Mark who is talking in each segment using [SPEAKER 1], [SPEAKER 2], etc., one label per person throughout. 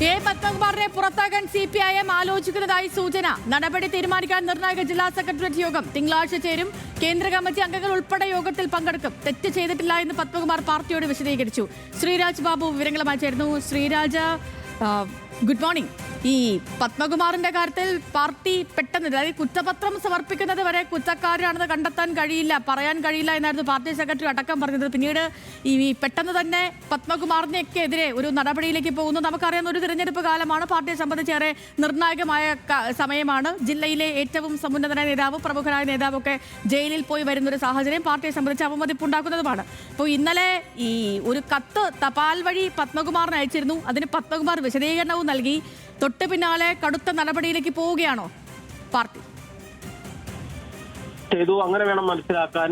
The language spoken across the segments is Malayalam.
[SPEAKER 1] എ പത്മകുമാറിനെ പുറത്താക്കാൻ CPIM ആലോചിക്കുന്നതായി സൂചന. നടപടി തീരുമാനിക്കാൻ നിർണായക ജില്ലാ സെക്രട്ടേറിയറ്റ് യോഗം തിങ്കളാഴ്ച ചേരും. കേന്ദ്ര കമ്മിറ്റി അംഗങ്ങൾ ഉൾപ്പെടെ യോഗത്തിൽ പങ്കെടുക്കും. തെറ്റ് ചെയ്തിട്ടില്ല എന്ന് പത്മകുമാർ പാർട്ടിയോട് വിശദീകരിച്ചു. ശ്രീരാജ് ബാബു വിവരങ്ങളുമായി ചേർന്നു. Sreeraj, good morning. ഈ പത്മകുമാറിന്റെ കാര്യത്തിൽ പാർട്ടി പെട്ടെന്ന്, അതായത് കുറ്റപത്രം സമർപ്പിക്കുന്നത് വരെ കുറ്റക്കാരാണെന്ന് കണ്ടെത്താൻ കഴിയില്ല, പറയാൻ കഴിയില്ല എന്നായിരുന്നു പാർട്ടി സെക്രട്ടറി അടക്കം പറഞ്ഞത്. പിന്നീട് ഈ പെട്ടെന്ന് തന്നെ പത്മകുമാറിനെയൊക്കെ എതിരെ ഒരു നടപടിയിലേക്ക് പോകുന്നു. നമുക്കറിയാവുന്ന ഒരു തിരഞ്ഞെടുപ്പ് കാലമാണ്. പാർട്ടിയെ സംബന്ധിച്ച് ഏറെ നിർണായകമായ സമയമാണ്. ജില്ലയിലെ ഏറ്റവും സമുന്നതനായ നേതാവ്, പ്രമുഖനായ നേതാവൊക്കെ ജയിലിൽ പോയി വരുന്നൊരു സാഹചര്യം പാർട്ടിയെ സംബന്ധിച്ച് അവമതിപ്പുണ്ടാക്കുന്നതുമാണ്. അപ്പോൾ ഇന്നലെ ഈ ഒരു കത്ത് തപാൽ വഴി പത്മകുമാറിന് അയച്ചിരുന്നു. അതിന് പത്മകുമാർ വിശദീകരണവും നൽകി. തൊട്ട് പിന്നാലെ കടുത്ത നടപടിയിലേക്ക് പോവുകയാണോ പാർട്ടി?
[SPEAKER 2] ചെയ്തു അങ്ങനെ വേണം മനസ്സിലാക്കാൻ.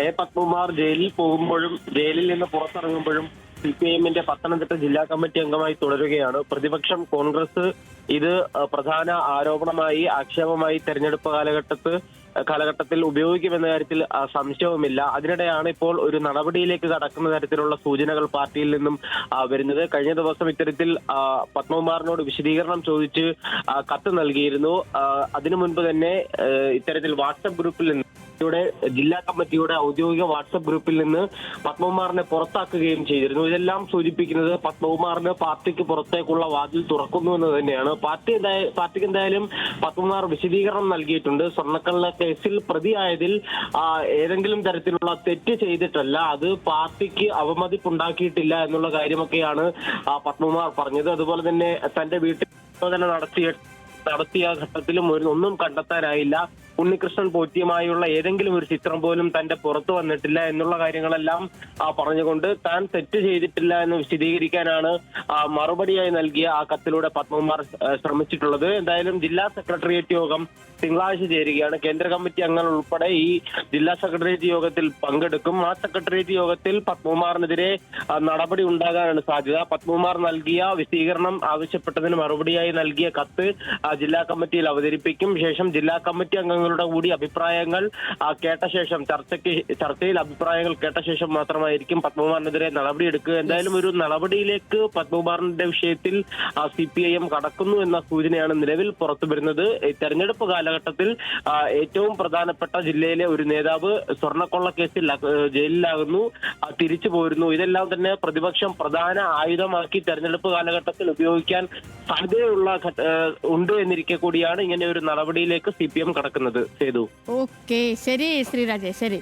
[SPEAKER 2] എ പത്മകുമാർ ജയിലിൽ പോകുമ്പോഴും ജയിലിൽ നിന്ന് പുറത്തിറങ്ങുമ്പോഴും CPIMന്റെ പത്തനംതിട്ട ജില്ലാ കമ്മിറ്റി അംഗമായി തുടരുകയാണ്. പ്രതിപക്ഷം കോൺഗ്രസ് ഇത് പ്രധാന ആരോപണമായി, ആക്ഷേപമായി തെരഞ്ഞെടുപ്പ് കാലഘട്ടത്തിൽ ഉപയോഗിക്കുമെന്ന കാര്യത്തിൽ സംശയവുമില്ല. അതിനിടെയാണ് ഇപ്പോൾ ഒരു നടപടിയിലേക്ക് കടക്കുന്ന തരത്തിലുള്ള സൂചനകൾ പാർട്ടിയിൽ നിന്നും വരുന്നത്. കഴിഞ്ഞ ദിവസം ഇത്തരത്തിൽ പത്മകുമാറിനോട് വിശദീകരണം ചോദിച്ച് കത്ത് നൽകിയിരുന്നു. അതിനു മുൻപ് തന്നെ ഇത്തരത്തിൽ വാട്സപ്പ് ഗ്രൂപ്പിൽ നിന്ന് ജില്ലാ കമ്മിറ്റിയുടെ ഔദ്യോഗിക വാട്സപ്പ് ഗ്രൂപ്പിൽ നിന്ന് പത്മകുമാറിനെ പുറത്താക്കുകയും ചെയ്തിരുന്നു. ഇതെല്ലാം സൂചിപ്പിക്കുന്നത് പത്മകുമാറിന് പാർട്ടിക്ക് പുറത്തേക്കുള്ള വാതിൽ തുറക്കുന്നു എന്ന് തന്നെയാണ്. പാർട്ടിക്ക് എന്തായാലും പത്മകുമാർ വിശദീകരണം നൽകിയിട്ടുണ്ട്. സ്വർണ്ണക്കള്ള കേസിൽ പ്രതിയായതിൽ ഏതെങ്കിലും തരത്തിലുള്ള തെറ്റ് ചെയ്തിട്ടല്ല, അത് പാർട്ടിക്ക് അവമതിപ്പുണ്ടാക്കിയിട്ടില്ല എന്നുള്ള കാര്യമൊക്കെയാണ് പത്മകുമാർ പറഞ്ഞത്. അതുപോലെ തന്നെ തന്റെ വീട്ടിൽ പരിശോധന നടത്തിയ ഘട്ടത്തിലും ഒന്നും കണ്ടെത്താനായില്ല. ഉണ്ണികൃഷ്ണൻ പോറ്റിയുമായുള്ള ഏതെങ്കിലും ഒരു ചിത്രം പോലും തന്റെ പുറത്തു വന്നിട്ടില്ല എന്നുള്ള കാര്യങ്ങളെല്ലാം പറഞ്ഞുകൊണ്ട് താൻ തെറ്റ് ചെയ്തിട്ടില്ല എന്ന് വിശദീകരിക്കാനാണ് മറുപടിയായി നൽകിയ ആ കത്തിലൂടെ പത്മകുമാർ ശ്രമിച്ചിട്ടുള്ളത്. എന്തായാലും ജില്ലാ സെക്രട്ടേറിയറ്റ് യോഗം തിങ്കളാഴ്ച ചേരുകയാണ്. കേന്ദ്ര കമ്മിറ്റി അംഗങ്ങൾ ഉൾപ്പെടെ ഈ ജില്ലാ സെക്രട്ടേറിയറ്റ് യോഗത്തിൽ പങ്കെടുക്കും. ആ സെക്രട്ടേറിയറ്റ് യോഗത്തിൽ പത്മകുമാറിനെതിരെ നടപടി ഉണ്ടാകാനാണ് സാധ്യത. പത്മകുമാർ നൽകിയ വിശദീകരണം ആവശ്യപ്പെട്ടതിന് മറുപടിയായി നൽകിയ കത്ത് ജില്ലാ കമ്മിറ്റിയിൽ അവതരിപ്പിക്കും. ശേഷം ജില്ലാ കമ്മിറ്റി അംഗങ്ങളുടെ കൂടി അഭിപ്രായങ്ങൾ കേട്ട ശേഷം ചർച്ചയിൽ അഭിപ്രായങ്ങൾ കേട്ട ശേഷം മാത്രമായിരിക്കും പത്മകുമാറിനെതിരെ നടപടിയെടുക്കുക. എന്തായാലും ഒരു നടപടിയിലേക്ക് പത്മകുമാറിന്റെ വിഷയത്തിൽ CPIM കടക്കുന്നു എന്ന സൂചനയാണ് നിലവിൽ പുറത്തു വരുന്നത്. തെരഞ്ഞെടുപ്പ് കാലഘട്ടത്തിൽ ഏറ്റവും പ്രധാനപ്പെട്ട ജില്ലയിലെ ഒരു നേതാവ് സ്വർണ്ണക്കൊള്ള കേസിൽ ജയിലിലാകുന്നു, തിരിച്ചു പോരുന്നു. ഇതെല്ലാം തന്നെ പ്രതിപക്ഷം പ്രധാന ആയുധമാക്കി തെരഞ്ഞെടുപ്പ് കാലഘട്ടത്തിൽ ഉപയോഗിക്കാൻ സാധ്യതയുള്ള ഉണ്ട് എന്നിരിക്കെ കൂടിയാണ് ഇങ്ങനെ ഒരു നടപടിയിലേക്ക് CPM കടക്കുന്നത്.
[SPEAKER 1] ഓക്കെ, ശരി ശ്രീരാജേ, ശരി.